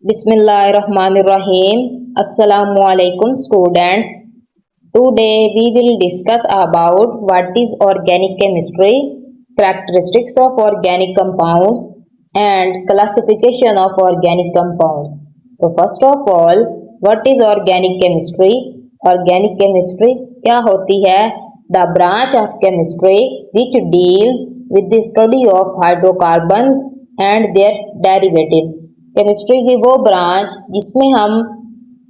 Bismillahirrahmanirrahim. Assalamualaikum students. Today we will discuss about what is organic chemistry, characteristics of organic compounds and classification of organic compounds. So first of all, what is organic chemistry? Organic chemistry क्या होती है? The branch of chemistry which deals with the study of hydrocarbons and their derivatives. Chemistry की वो branch जिसमें हम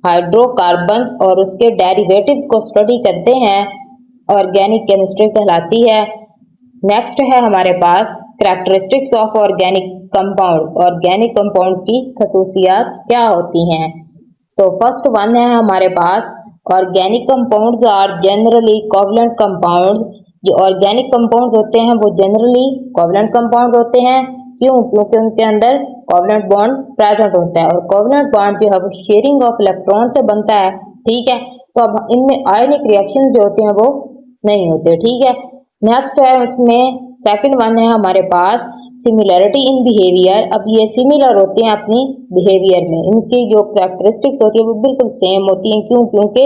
hydrocarbon और उसके derivatives को स्टडी करते हैं ऑर्गेनिक केमिस्ट्री कहलाती है। नेक्स्ट है हमारे पास characteristics of organic compound. Organic compounds की खसूसियात क्या होती हैं? तो फर्स्ट वन है हमारे पास organic compounds are generally covalent compounds. जो ऑर्गेनिक कंपाउंड्स होते हैं वो जनरली कोवलेंट कंपाउंड्स होते हैं। क्यों? क्योंकि उनके अंदर कोवलेंट बॉन्ड प्रेजेंट होता है और कोवलेंट बॉन्ड जो है वो शेयरिंग ऑफ इलेक्ट्रॉन से बनता है। ठीक है, तो अब इनमें आयनिक रिएक्शंस जो होते हैं वो नहीं होते। ठीक है, नेक्स्ट है उसमें सेकंड वन है हमारे पास सिमिलरिटी इन बिहेवियर। अब ये सिमिलर होते हैं अपनी बिहेवियर में, इनकी जो कैरेक्टरिस्टिक्स होती है वो बिल्कुल सेम होती हैं। क्यों? क्योंकि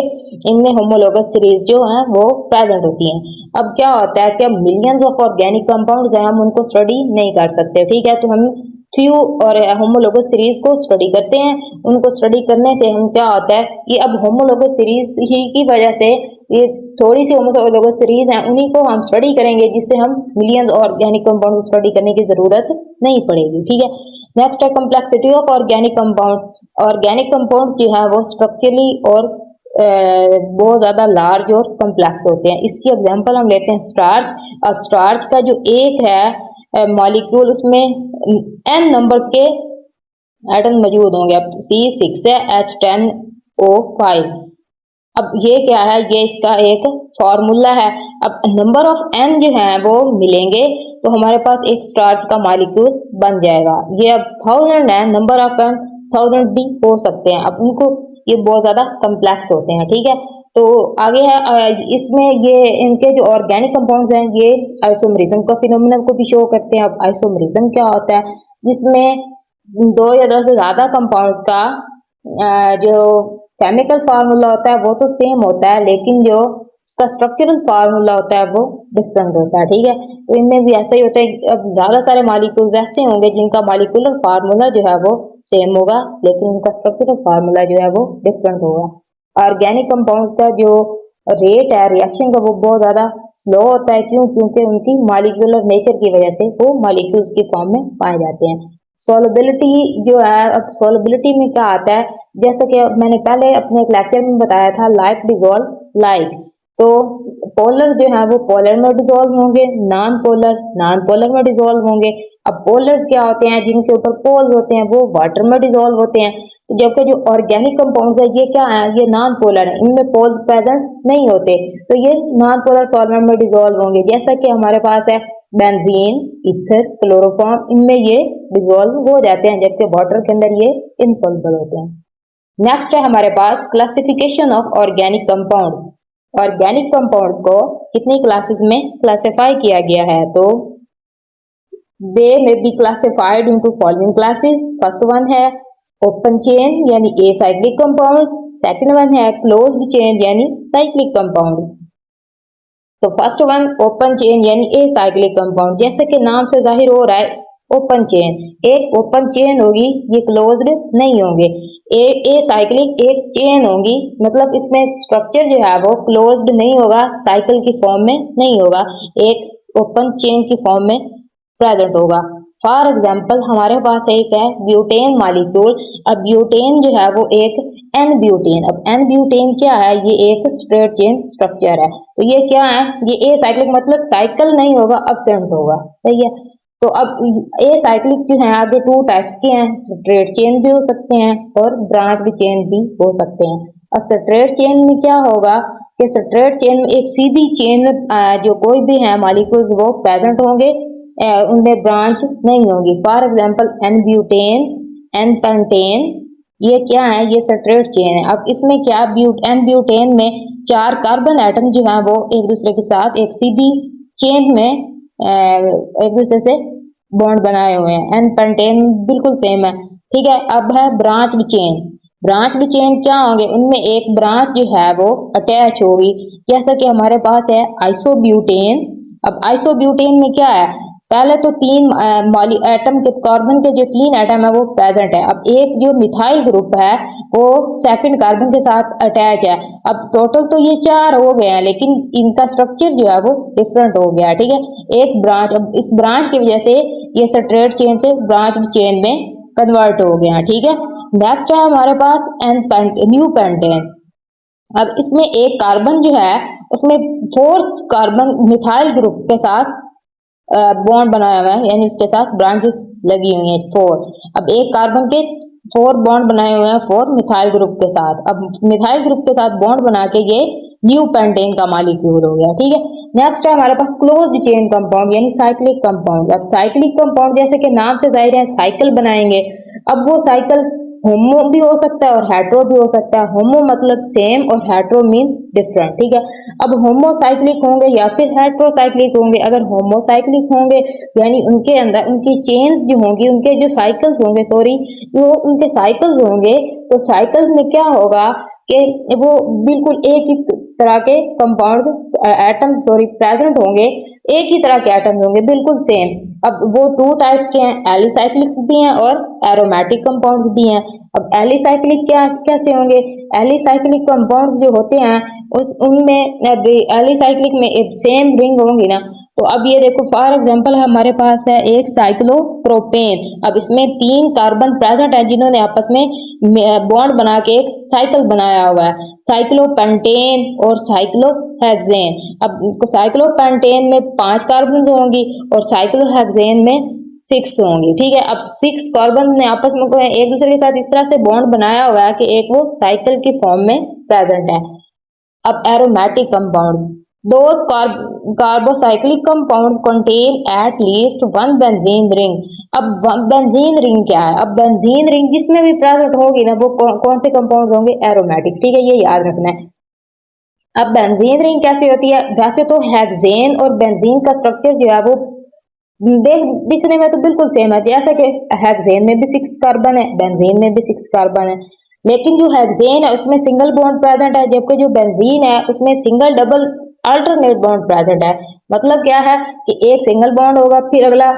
इनमें होमोलोगस सीरीज जो हैं वो प्रेजेंट होती हैं। अब क्या होता है कि अब मिलियंस ऑफ ऑर्गेनिक कंपाउंड्स हैं, हम उनको स्टडी नहीं कर सकते। ठीक है, तो हम फ्यू और होमोलोगस सीरीज को स्टडी करते हैं। उनको स्टडी करने से हम क्या होता है, ये अब होमोलोगस सीरीज ही की वजह से ये थोड़ी सी होमोलोगस सीरीज हैं, उन्हीं को हम स्टडी करेंगे जिससे हम मिलियंस ऑर्गेनिक कंपाउंड स्टडी करने की जरूरत नहीं पड़ेगी। ठीक है, नेक्स्ट है complexity of organic compound. Organic compound जो है वो स्ट्रक्चरली और बहुत ज्यादा लार्ज और कम्प्लेक्स होते हैं। इसकी एग्जांपल हम लेते हैं स्टार्च। अब स्टार्च का जो एक है मॉलिक्यूल, उसमें n नंबर्स के एटम मौजूद होंगे। अब C6 है, H10O5। अब ये क्या है, ये इसका एक फॉर्मूला है। अब नंबर ऑफ n जो है वो मिलेंगे तो हमारे पास एक स्टार्च का मॉलिक्यूल बन जाएगा। ये अब 1000 है, नंबर ऑफ n 1000 भी हो सकते हैं। अब उनको ये बहुत ज्यादा कम्प्लेक्स होते हैं। ठीक है, तो आगे है इसमें ये इनके जो ऑर्गेनिक कंपाउंड्स हैं ये आइसोमरिज्म का फिनोमेना को भी शो करते हैं। अब आइसोमरिज्म क्या होता है, जिसमें दो या दो से ज्यादा कंपाउंड्स का जो केमिकल फार्मूला होता है वो तो सेम होता है, लेकिन जो उसका स्ट्रक्चरल फार्मूला होता है वो डिफरेंट होता है। ठीक है, तो इनमें भी ऐसा ही होता है। अब ज्यादा सारे मॉलिक्यूल्स ऐसे होंगे जिनका मॉलिक्यूलर फार्मूला जो है वो सेम होगा, लेकिन उनका स्ट्रक्चरल फार्मूला जो है वो डिफरेंट होगा। ऑर्गेनिक कंपाउंड का जो रेट है रिएक्शन का वो बहुत ज्यादा स्लो होता है। क्यों? क्योंकि उनकी मॉलिक्यूलर नेचर की वजह से वो मॉलिक्यूल्स की फॉर्म में पाए जाते हैं। सोलबिलिटी जो है, अब सोलबिलिटी में क्या आता है, जैसे कि मैंने पहले अपने एक लेक्चर में बताया था लाइक डिजोल्व लाइक। तो पोलर जो है वो पोलर में डिजोल्व होंगे, नॉन पोलर में डिजोल्व होंगे। अब पोलर क्या होते हैं, जिनके ऊपर पोल्स होते हैं वो वाटर में डिजोल्व होते हैं। तो जबकि जो ऑर्गेनिक कंपाउंड्स है ये क्या है, ये नॉन पोलर है, इनमें पोल्स प्रेजेंट नहीं होते, तो ये नॉन पोलर सॉल्वेंट में डिजोल्व होंगे। जैसा कि हमारे पास है बेंजीन, ईथर, क्लोरोफॉर्म, इनमें ये डिजोल्व हो जाते हैं, जबकि वाटर के अंदर ये इनसॉल्युबल होते हैं। नेक्स्ट है हमारे पास classification of organic compound. Organic compounds को कितनी क्लासेस में क्लासिफाई किया गया है, तो they may be classified into following classes. First one है ओपन चेन यानी एसाइक्लिक कंपाउंड्स। सेकंड वन है क्लोज्ड चेन यानी साइक्लिक कंपाउंड। तो फर्स्ट वन ओपन चेन यानी एसाइक्लिक कंपाउंड, जैसे कि नाम से जाहिर हो रहा है ओपन चेन, एक ओपन चेन होगी, ये क्लोज्ड नहीं होंगे। ए साइक्लिक एक चेन होगी, मतलब इसमें स्ट्रक्चर जो है वो क्लोज्ड नहीं होगा, साइकिल की फॉर्म में नहीं होगा, एक ओपन चेन की फॉर्म में प्रेजेंट होगा। फॉर एग्जाम्पल हमारे पास एक है ब्यूटेन मॉलिक्यूल। अब ब्यूटेन जो है वो एक एन ब्यूटेन। अब एन ब्यूटेन क्या है, ये एक स्ट्रेट चेन स्ट्रक्चर है। तो ये क्या है, ये ए साइक्लिक मतलब साइकिल नहीं होगा, अपसेंट होगा। सही है, तो अब ए साइक्लिक जो है आगे टू टाइप्स के हैं, स्ट्रेट चेन भी हो सकते हैं और ब्रांच चेन भी हो सकते हैं। अब स्ट्रेट चेन में क्या होगा कि स्ट्रेट चेन में एक सीधी चेन में जो कोई भी है मॉलिक्यूल्स वो प्रेजेंट होंगे, उनमें ब्रांच नहीं होगी। For example n butane, n pentane, ये क्या है, ये स्ट्रेट चेन है। अब इसमें क्या, एन ब्यूटेन में 4 कार्बन एटम जो है वो एक दूसरे के साथ एक सीधी चेन में एक दूसरे से बॉन्ड बनाए हुए हैं, एंड पेंटेन बिल्कुल सेम है। ठीक है, अब है ब्रांच्ड चेन। ब्रांच्ड चेन क्या होंगे, उनमें एक ब्रांच जो है वो अटैच होगी, जैसा कि हमारे पास है आइसोब्यूटेन। अब आइसोब्यूटेन में क्या है, पहले तो तीन एटम के, कार्बन के जो तीन एटम है वो प्रेजेंट है। अब एक जो मिथाइल ग्रुप है वो सेकंड कार्बन के साथ अटैच है। अब टोटल तो ये चार हो गए हैं, लेकिन इनका स्ट्रक्चर जो है वो डिफरेंट हो गया। ठीक है, एक ब्रांच, अब इस ब्रांच की वजह से ये स्ट्रेट चेन से ब्रांच चेन में कन्वर्ट हो गया। ठीक है, नेक्स्ट है हमारे पास न्यू पेंटेन। अब इसमें एक कार्बन जो है उसमें फोर्थ कार्बन मिथाइल ग्रुप के साथ बॉन्ड बनाया हुआ है, यानी उसके साथ ब्रांचेस लगी हुई हैं फोर। अब एक कार्बन के फोर बॉन्ड बनाए हुए हैं फोर मिथाइल ग्रुप के साथ। अब मिथाइल ग्रुप के साथ बॉन्ड बना के ये न्यू पेंटेन का मॉलिक्यूल हो गया। ठीक है, नेक्स्ट है हमारे पास क्लोज्ड चेन कंपाउंड यानी साइक्लिक कंपाउंड। अब साइक्लिक कंपाउंड जैसे कि नाम से जाहिर है साइकिल बनाएंगे। अब वो साइकिल होमो भी हो सकता है और हेट्रो भी हो सकता है। होमो मतलब सेम और हेट्रो मीन डिफरेंट। ठीक है, अब होमोसाइक्लिक होंगे या फिर हेट्रोसाइक्लिक होंगे। अगर होमोसाइक्लिक होंगे यानी उनके अंदर उनकी चेन्स जो होंगी, उनके जो साइकिल्स होंगे, सॉरी, जो उनके साइकिल्स होंगे, तो साइकिल में क्या होगा कि वो बिल्कुल एक ही तरह के कंपाउंड एटम सॉरी प्रेजेंट होंगे, एक ही तरह के एटम्स होंगे बिल्कुल सेम। अब वो टू टाइप्स के हैं, एलिसाइक्लिक भी हैं और एरोमेटिक कंपाउंड्स भी हैं। अब एलिसाइक्लिक क्या कैसे होंगे, एलिसाइक्लिक कंपाउंड्स जो होते हैं उस उनमें एलिसाइक्लिक में एक सेम रिंग होंगी ना। तो अब ये देखो फॉर एग्जांपल हमारे पास है एक साइक्लोप्रोपेन। अब इसमें तीन कार्बन प्रेजेंट है जिन्होंने आपस में बॉन्ड बना के एक साइकिल बनाया हुआ है, साइक्लोपेंटेन और साइक्लोहेक्सेन। अब साइक्लोपेंटेन में 5 कार्बन होंगी और साइक्लोहेक्सेन में 6 होंगी। ठीक है, अब 6 कार्बन ने आपस में एक दूसरे के साथ इस तरह से बॉन्ड बनाया हुआ है कि एक वो साइकिल की फॉर्म में प्रेजेंट है। अब aromatic compound, those carbocyclic compounds contain at least one benzene ring। अब बेंजीन रिंग क्या है, अब बेंजीन रिंग जिसमें भी प्रेजेंट होगी ना वो कौन से कंपाउंड्स होंगे, एरोमेटिक। ठीक है, ये याद रखना है। अब बेंजीन रिंग कैसे होती है, वैसे तो हेक्सेन और बेंजीन का स्ट्रक्चर जो है वो दिखने में तो बिल्कुल सेम है, जैसा कि हेक्सेन में भी 6 कार्बन है, बेंजीन में भी 6 कार्बन है। लेकिन जो हेक्सेन है उसमें सिंगल बॉन्ड प्रेजेंट है, जबकि जो बेंजीन है उसमें single double alternate bond present है। मतलब क्या है कि एक सिंगल बॉन्ड होगा, फिर अगला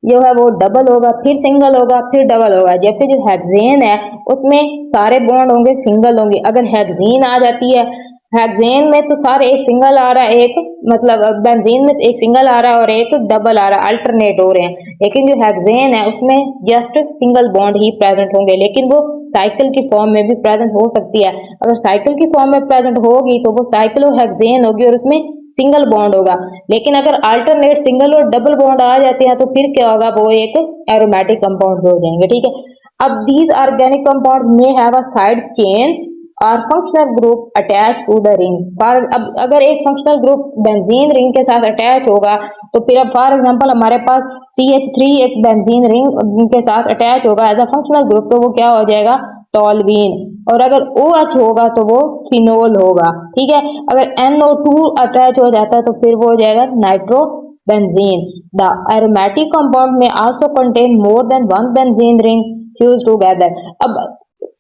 जो है वो डबल होगा, फिर सिंगल होगा, फिर डबल होगा। जबकि जो हेक्सेन है उसमें सारे बॉन्ड होंगे सिंगल होंगे। अगर हेक्सेन आ जाती है, हेक्सेन में तो सारे एक सिंगल आ रहा है, एक मतलब बेंजीन में एक सिंगल आ रहा है और एक डबल आ रहा है, अल्टरनेट हो रहे हैं। लेकिन जो हेक्सेन है उसमें जस्ट सिंगल बॉन्ड ही प्रेजेंट होंगे, लेकिन वो साइकिल की फॉर्म में भी प्रेजेंट हो सकती है। अगर साइकिल की फॉर्म में प्रेजेंट होगी तो वो साइक्लोहेक्सेन होगी और उसमें सिंगल बॉन्ड होगा। लेकिन अगर अल्टरनेट सिंगल और डबल बॉन्ड आ जाते हैं तो फिर क्या होगा, वो एक एरोमेटिक कंपाउंड हो जाएंगे। ठीक है, अब दीज ऑर्गेनिक कंपाउंड में हैव अ साइड चेन और functional group attach to the ring. For अब अगर एक फंक्शनल ग्रुप बेंजीन रिंग के साथ अटैच होगा तो फिर अब फॉर एग्जांपल हमारे पास CH3 एक बेंजीन रिंग के साथ अटैच होगा एज अ फंक्शनल ग्रुप, तो वो क्या हो जाएगा, टॉल्वीन। और अगर OH होगा तो वो फिनोल होगा। ठीक है, अगर NO2 अटैच हो जाता है तो फिर वो हो जाएगा नाइट्रोबेंजीन। द एरोमेटिक कंपाउंड में also contain more than one benzene ring fuse together. अब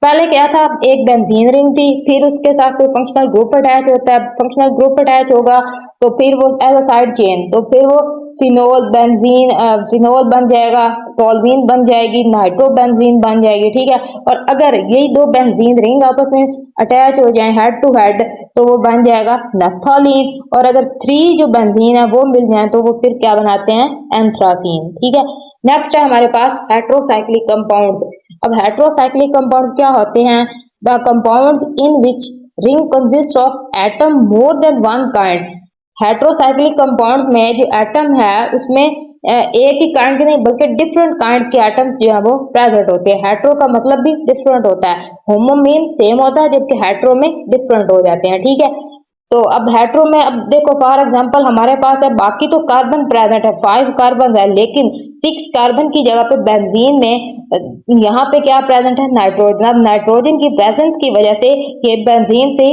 पहले क्या था, एक बेंजीन रिंग थी, फिर उसके साथ कोई फंक्शनल ग्रुप अटैच होता है, फंक्शनल ग्रुप अटैच होगा तो फिर वो एज अ साइड चेन, तो फिर वो फिनोल बेंजीन फिनोल बन जाएगा, टॉल्वीन बन जाएगी, नाइट्रोबेंजीन बन जाएगी। ठीक है, और अगर यही दो बेंजीन रिंग आपस में अटैच हो जाए हेड टू हेड तो वो बन जाएगा नैप्थोलीन। और अगर 3 जो बेंजीन है वो मिल जाए तो वो फिर क्या बनाते हैं, एंथ्रासीन। ठीक है, नेक्स्ट है हमारे पास हेट्रोसाइक्लिक कंपाउंड्स। अब हेट्रोसाइक्लिक कंपाउंड्स क्या होते हैं, the compounds in which ring consist of atom more than one kind. Heterocyclic compounds में जो एटम है उसमें एक ही काइंड के नहीं बल्कि डिफरेंट काइंड्स के एटम्स जो है वो प्रेजेंट होते हैं। हेट्रो का मतलब भी डिफरेंट होता है, होमो मीन सेम होता है, जबकि हेट्रो में डिफरेंट हो जाते हैं। ठीक है, तो अब हेट्रो में अब देखो फॉर एग्जांपल हमारे पास है, बाकी तो कार्बन प्रेजेंट है, 5 कार्बन है, लेकिन 6 कार्बन की जगह पे बेंजीन में यहाँ पे क्या प्रेजेंट है, नाइट्रोजन। अब नाइट्रोजन की प्रेजेंस की वजह से ये बेंजीन से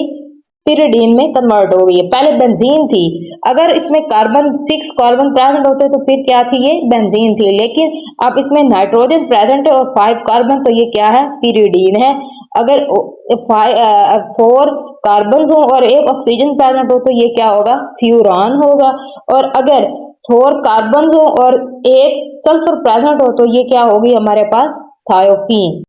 पिरिडीन में कन्वर्ट हो गई है। पहले बेंजीन थी, अगर इसमें कार्बन 6 कार्बन प्रेजेंट होते तो फिर क्या थी, ये बेंजीन थी, लेकिन अब इसमें नाइट्रोजन प्रेजेंट है और 5 कार्बन, तो ये क्या है, पिरिडीन है। अगर 4 कार्बन हो और 1 ऑक्सीजन प्रेजेंट हो तो ये क्या होगा, फ्यूरान होगा। और अगर 4 कार्बन हो और 1 सल्फर प्रेजेंट हो तो ये क्या होगी हमारे पास, थायोफीन।